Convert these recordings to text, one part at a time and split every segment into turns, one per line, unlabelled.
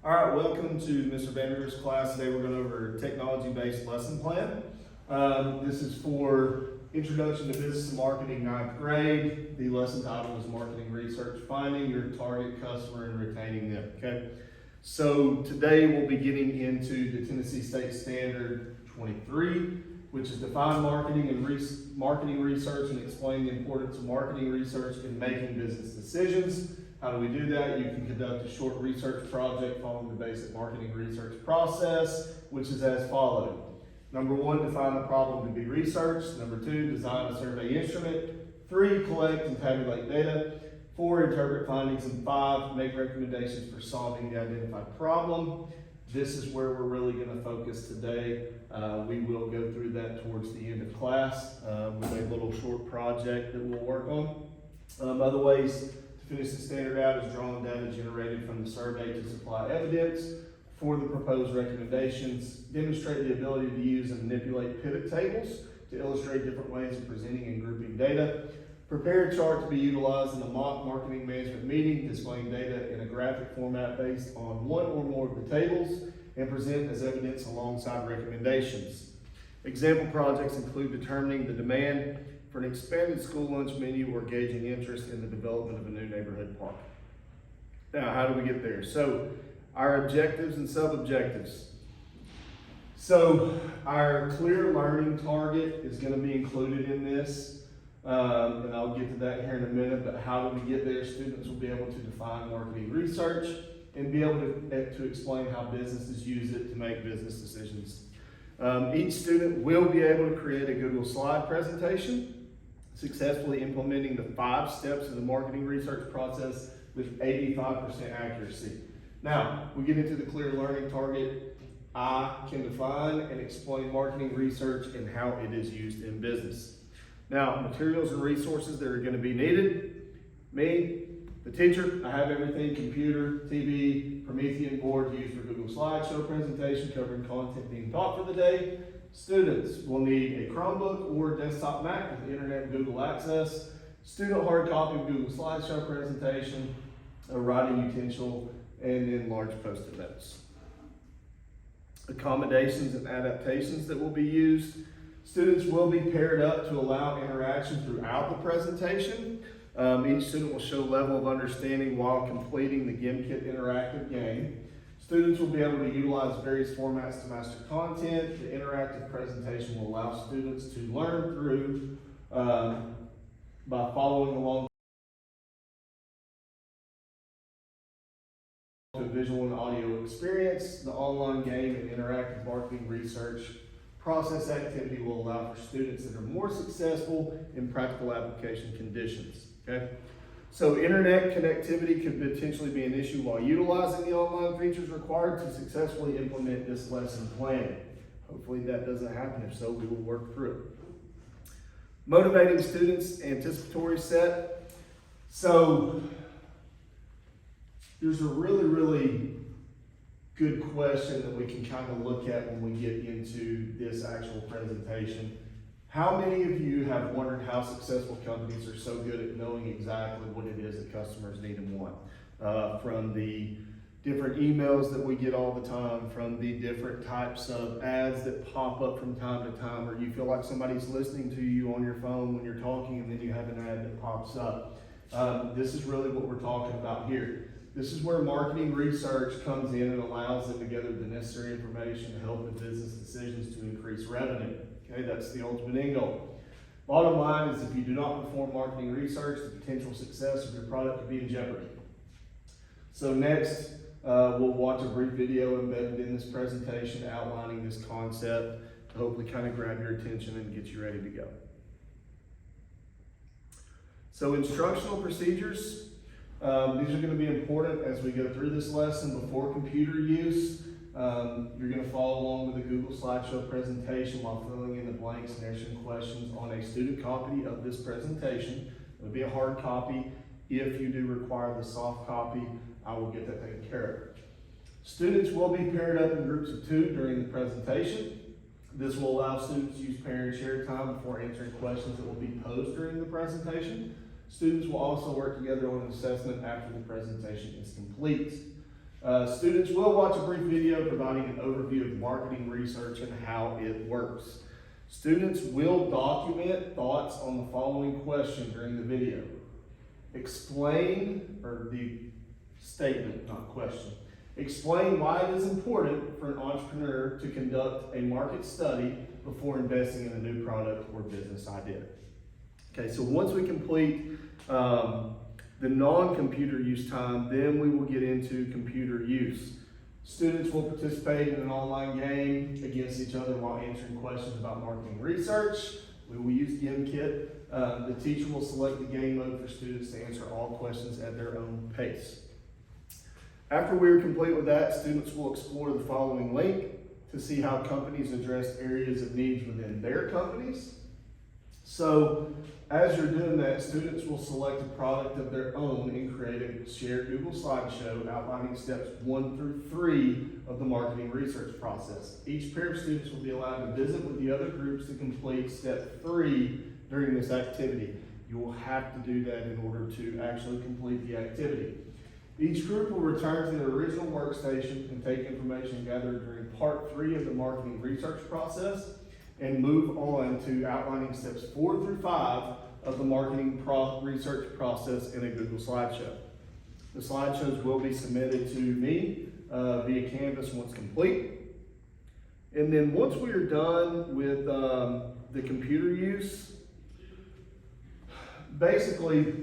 All right, welcome to Mr. Vandergriff's class. Today we're going over technology-based lesson plan. This is for Introduction to Business and Marketing, 9th grade. The lesson title is Marketing Research, Finding Your Target Customer and Retaining Them, okay? So today we'll be getting into the Tennessee State Standard 23, which is define marketing and marketing research and explain the importance of marketing research in making business decisions. How do we do that? You can conduct a short research project following the basic marketing research process, which is as follows. Number 1, define the problem to be researched. Number 2, design a survey instrument. 3, collect and tabulate data. 4, interpret findings. And 5, make recommendations for solving the identified problem. This is where we're really going to focus today. We will go through that towards the end of class with a little short project that we'll work on. Other ways to finish the standard out is drawing data generated from the survey to supply evidence for the proposed recommendations. Demonstrate the ability to use and manipulate pivot tables to illustrate different ways of presenting and grouping data. Prepare a chart to be utilized in a mock marketing management meeting, displaying data in a graphic format based on one or more of the tables, and present as evidence alongside recommendations. Example projects include determining the demand for an expanded school lunch menu or gauging interest in the development of a new neighborhood park. Now, how do we get there? So, our objectives and sub-objectives. So, our clear learning target is going to be included in this. And I'll get to that here in a minute, but how do we get there? Students will be able to define marketing research and be able to explain how businesses use it to make business decisions. Each student will be able to create a Google slide presentation, successfully implementing the 5 steps of the marketing research process with 85% accuracy. Now, we get into the clear learning target. I can define and explain marketing research and how it is used in business. Now, materials and resources that are going to be needed. Me, the teacher, I have everything: computer, TV, Promethean board used for Google slideshow presentation covering content being taught for the day. Students will need a Chromebook or desktop Mac with internet and Google access. Student hard copy of Google slideshow presentation, a writing utensil, and then large post-it notes. Accommodations and adaptations that will be used. Students will be paired up to allow interaction throughout the presentation. Each student will show level of understanding while completing the GimKit interactive game. Students will be able to utilize various formats to master content. The interactive presentation will allow students to learn through by following along to a visual and audio experience. The online game and interactive marketing research process activity will allow for students that are more successful in practical application conditions, okay? So internet connectivity could potentially be an issue while utilizing the online features required to successfully implement this lesson plan. Hopefully that doesn't happen. If so, we will work through it. Motivating students, anticipatory set. So there's a really good question that we can kind of look at when we get into this actual presentation. How many of you have wondered how successful companies are so good at knowing exactly what it is that customers need and want? From the different emails that we get all the time, from the different types of ads that pop up from time to time, or you feel like somebody's listening to you on your phone when you're talking and then you have an ad that pops up. This is really what we're talking about here. This is where marketing research comes in and allows them to gather the necessary information to help with business decisions to increase revenue. Okay, that's the ultimate end goal. Bottom line is, if you do not perform marketing research, the potential success of your product could be in jeopardy. So next, we'll watch a brief video embedded in this presentation outlining this concept to hopefully kind of grab your attention and get you ready to go. So instructional procedures. These are going to be important as we go through this lesson. Before computer use, you're going to follow along with a Google slideshow presentation while filling in the blanks and answering questions on a student copy of this presentation. It'll be a hard copy. If you do require the soft copy, I will get that taken care of. Students will be paired up in groups of 2 during the presentation. This will allow students to use pair and share time before answering questions that will be posed during the presentation. Students will also work together on an assessment after the presentation is complete. Students will watch a brief video providing an overview of marketing research and how it works. Students will document thoughts on the following question during the video. Explain, or the statement, not question. Explain why it is important for an entrepreneur to conduct a market study before investing in a new product or business idea. Okay, so once we complete the non-computer use time, then we will get into computer use. Students will participate in an online game against each other while answering questions about marketing research. We will use GimKit. The teacher will select the game mode for students to answer all questions at their own pace. After we are complete with that, students will explore the following link to see how companies address areas of needs within their companies. So as you're doing that, students will select a product of their own and create a shared Google slideshow outlining steps 1 through 3 of the marketing research process. Each pair of students will be allowed to visit with the other groups to complete step 3 during this activity. You will have to do that in order to actually complete the activity. Each group will return to their original workstation and take information gathered during part 3 of the marketing research process and move on to outlining steps 4 through 5 of the marketing research process in a Google slideshow. The slideshows will be submitted to me via Canvas once complete. And then once we are done with the computer use, basically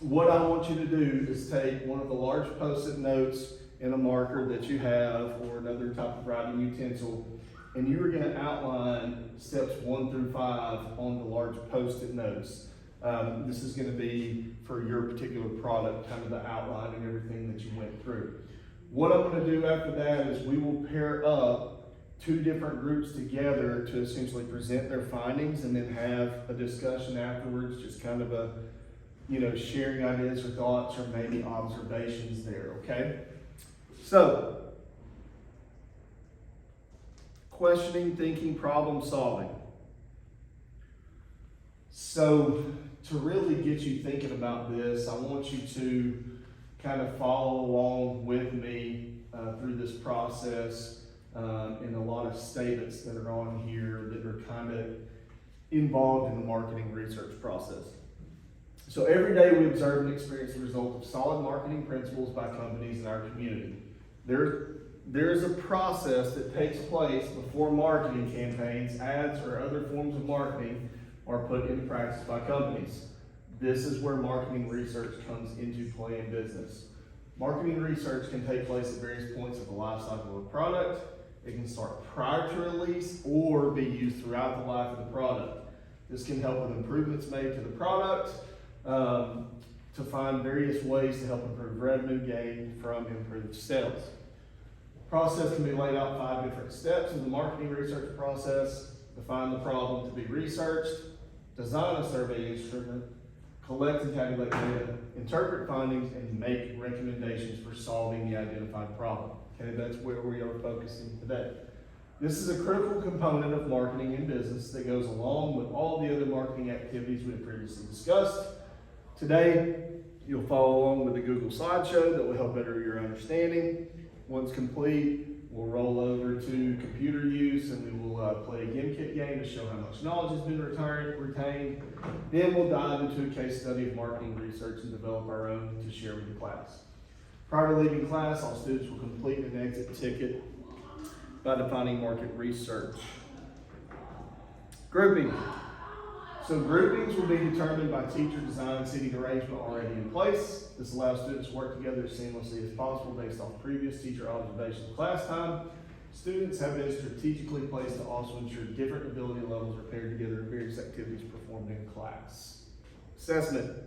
what I want you to do is take one of the large post-it notes and a marker that you have or another type of writing utensil, and you are going to outline steps 1 through 5 on the large post-it notes. This is going to be for your particular product, kind of the outline and everything that you went through. What I'm going to do after that is we will pair up 2 different groups together to essentially present their findings and then have a discussion afterwards, just kind of a, sharing ideas or thoughts or maybe observations there, okay? So, questioning, thinking, problem solving. So, to really get you thinking about this, I want you to kind of follow along with me through this process and a lot of statements that are on here that are kind of involved in the marketing research process. So every day we observe and experience the result of solid marketing principles by companies in our community. There is a process that takes place before marketing campaigns, ads, or other forms of marketing are put into practice by companies. This is where marketing research comes into play in business. Marketing research can take place at various points of the life cycle of a product. It can start prior to release or be used throughout the life of the product. This can help with improvements made to the product, to find various ways to help improve revenue gained from improved sales. The process can be laid out 5 different steps in the marketing research process: define the problem to be researched, design a survey instrument, collect and tabulate data, interpret findings, and make recommendations for solving the identified problem. Okay, that's where we are focusing today. This is a critical component of marketing in business that goes along with all the other marketing activities we have previously discussed. Today, you'll follow along with the Google slideshow that will help better your understanding. Once complete, we'll roll over to computer use and we will play a GimKit game to show how much knowledge has been retained. Then we'll dive into a case study of marketing research and develop our own to share with the class. Prior to leaving class, all students will complete an exit ticket by defining market research. Grouping. So groupings will be determined by teacher design and seating arrangement already in place. This allows students to work together as seamlessly as possible based off previous teacher observations of class time. Students have been strategically placed to also ensure different ability levels are paired together in various activities performed in class. Assessment.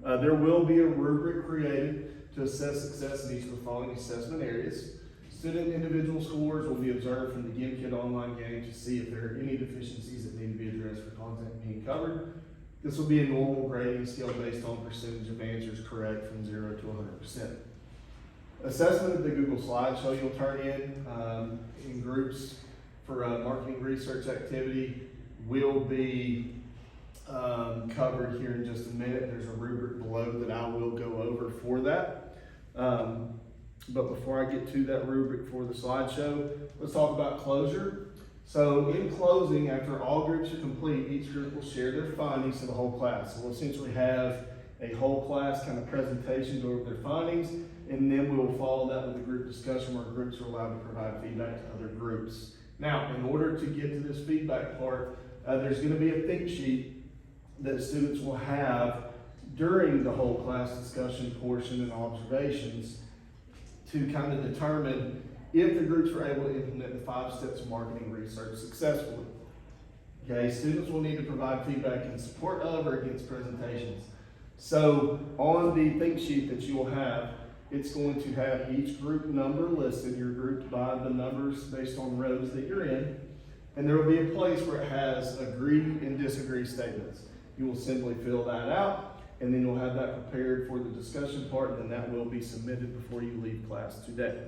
There will be a rubric created to assess success in each of the following assessment areas. Student individual scores will be observed from the GimKit online game to see if there are any deficiencies that need to be addressed for content being covered. This will be a normal grading scale based on percentage of answers correct from 0 to 100%. Assessment of the Google slideshow you'll turn in groups for a marketing research activity will be covered here in just a minute. There's a rubric below that I will go over for that. But before I get to that rubric for the slideshow, let's talk about closure. So in closing, after all groups are complete, each group will share their findings to the whole class. So we'll essentially have a whole class kind of presentation, go over their findings, and then we will follow that with a group discussion where groups are allowed to provide feedback to other groups. Now, in order to get to this feedback part, there's going to be a think sheet that students will have during the whole class discussion portion and observations to kind of determine if the groups were able to implement the 5 steps of marketing research successfully. Okay, students will need to provide feedback in support of or against presentations. So on the think sheet that you will have, it's going to have each group number listed. You're grouped by the numbers based on rows that you're in. And there will be a place where it has agree and disagree statements. You will simply fill that out, and then you'll have that prepared for the discussion part, and then that will be submitted before you leave class today.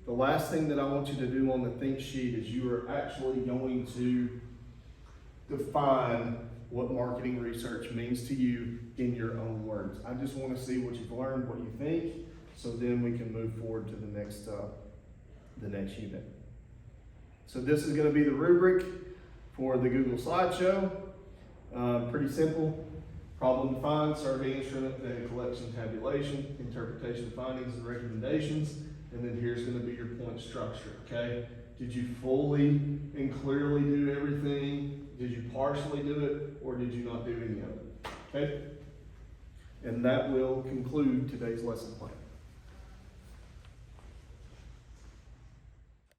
The last thing that I want you to do on the think sheet is you are actually going to define what marketing research means to you in your own words. I just want to see what you've learned, what you think, so then we can move forward to the next unit. So this is going to be the rubric for the Google slideshow. Pretty simple. Problem defined, survey instrument, data collection, tabulation, interpretation, findings, and recommendations. And then here's going to be your point structure, okay? Did you fully and clearly do everything? Did you partially do it, or did you not do any of it? Okay? And that will conclude today's lesson plan.